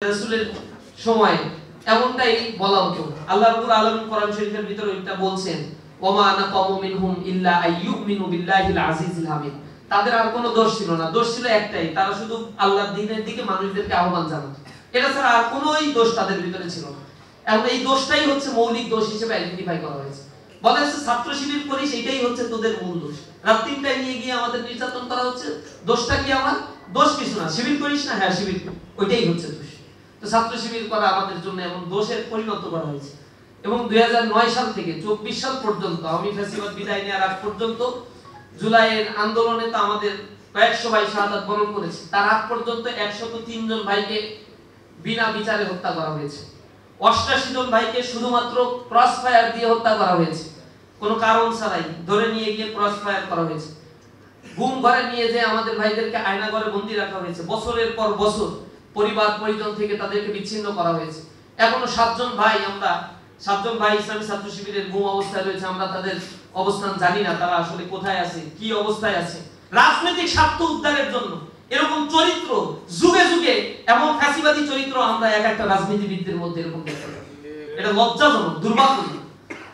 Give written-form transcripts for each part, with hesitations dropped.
রাসূলের সময় এমনটাই বলা হতো। আল্লাহ রাব্বুল আলামিন কোরআন শরীফের ভিতরে এটা বলছেন, ওমা নাকামু মিনহুম ইল্লা আইয়ুমিনু বিল্লাহিল আজিজিল হামিদ। তাদের আর কোনো দোষ ছিল না, দোষ ছিল একটাই, তারা শুধু আল্লাহর দ্বীনের দিকে মানুষদেরকে আহ্বান জানাতো। এটা ছাড়া আর কোনোই দোষ তাদের ভিতরে ছিল না। এবং এই দোষটাই হচ্ছে মৌলিক দোষ হিসেবে আইডেন্টিফাই করা হয়েছে। বলা হচ্ছে ছাত্র শিবির করিস, এটাই হচ্ছে তোদের মূল দোষ। রাত ৩টায় নিয়ে গিয়ে আমাদের নির্যাতন করা হচ্ছে, দোষটা কি আমার? দোষ কিছু না। শিবির করিস না, হ্যাঁ শিবির করি, ওইটাই হচ্ছে দোষ। তো ছাত্র শিবির করা আমাদের জন্য এমন দোষের পরিণত করা হয়েছে। এবং ২০০৯ সাল থেকে ২৪ সাল পর্যন্ত, আমি ফ্যাসিবাদ বিদায় নেওয়ার আগ পর্যন্ত, জুলাইয়ের আন্দোলনে তো আমাদের কয়েকশো ভাই শাহাদাত বরণ করেছে। তার আগ পর্যন্ত ১০৩ জন ভাইকে বিনা বিচারে হত্যা করা হয়েছে। ৮৮ জন ভাইকে শুধুমাত্র ক্রস ফায়ার দিয়ে হত্যা করা হয়েছে, কোনো কারণ ছাড়াই ধরে নিয়ে গিয়ে ক্রস ফায়ার করা হয়েছে। গুম ঘরে নিয়ে যে আমাদের ভাইদেরকে আয়না ঘরে বন্দী রাখা হয়েছে, বছরের পর বছর পরিবার পরিজন থেকে তাদেরকে বিচ্ছিন্ন করা হয়েছে। এখনো ৭ জন ভাই ইসলামী ছাত্র শিবিরের গুম অবস্থায় রয়েছে। আমরা তাদের অবস্থান জানি না, তারা আসলে কোথায় আছে, কি অবস্থায় আছে। রাজনৈতিক স্বার্থ উদ্ধারের জন্য এরকম চরিত্র যুগে যুগে, এমন ফ্যাসিবাদী চরিত্র আমরা এক একটা রাজনীতিবিদদের মধ্যে এরকম দেখতে পাই। এটা লজ্জাজনক, দুর্ভাগ্যজনক।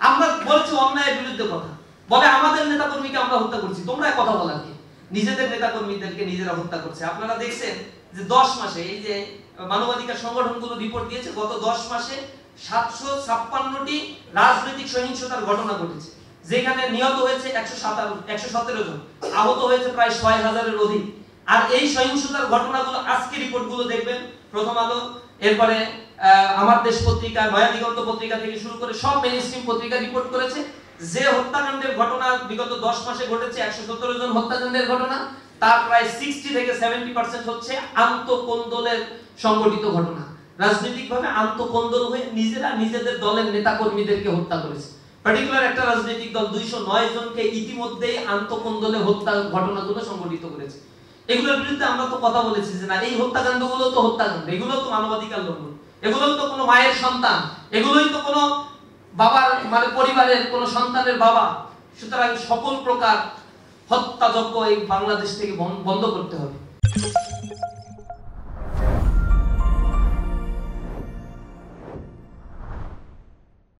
আমরা বলছি অন্যায়ের বিরুদ্ধে কথা বলে, আমাদের নেতাকর্মীকে আমরা হত্যা করছি, তোমরা কথা বলার কি? নিজেদের নেতাকর্মীদেরকে নিজেরা হত্যা করছে। আপনারা দেখছেন যে ১০ মাসে, এই যে মানবাধিকার সংগঠনগুলো রিপোর্ট দিয়েছে, গত ১০ মাসে ৭৫৬টি রাজনৈতিক সহিংসতার ঘটনা ঘটেছে, যেখানে নিহত হয়েছে ১১৭ জন, আহত হয়েছে প্রায় ৬,০০০-এর অধিক। আর এই সহিংসতার ঘটনাগুলো আজকে রিপোর্টগুলো দেখবেন, প্রথম আলো, এরপরে আমার দেশ পত্রিকা, নয়া দিগন্ত পত্রিকা থেকে শুরু করে সব মেইনস্ট্রিম পত্রিকা রিপোর্ট করেছে যে হত্যাকাণ্ডের ঘটনা বিগত ১০ মাসে ঘটেছে, ১১৭ জন হত্যাকাণ্ডের ঘটনা, তার প্রায় 60 থেকে 70% হচ্ছে আন্তঃকোন্দলের সংগঠিত ঘটনা। রাজনৈতিকভাবে আন্তঃকোন্দল হয়ে নিজেরা নিজেদের দলের নেতাকর্মীদেরকে হত্যা করেছে। পার্টিকুলার একটা রাজনৈতিক দল ২০৯ জনকে ইতিমধ্যেই আন্তঃকোন্দলে হত্যা ঘটনাগুলো সংগঠিত করেছে। এগুলোর বিরুদ্ধে আমরা তো কথা বলেছি যে না, এই হত্যাকাণ্ডগুলো তো হত্যাকাণ্ড, এগুলো তো মানবাধিকার লঙ্ঘন, এগুলো তো কোনো মায়ের সন্তান, এগুলোই তো কোনো বাবার মানে পরিবারের কোনো সন্তানের বাবা। সুতরাং সকল প্রকার হত্যাযজ্ঞ এই বাংলাদেশ থেকে বন্ধ করতে হবে।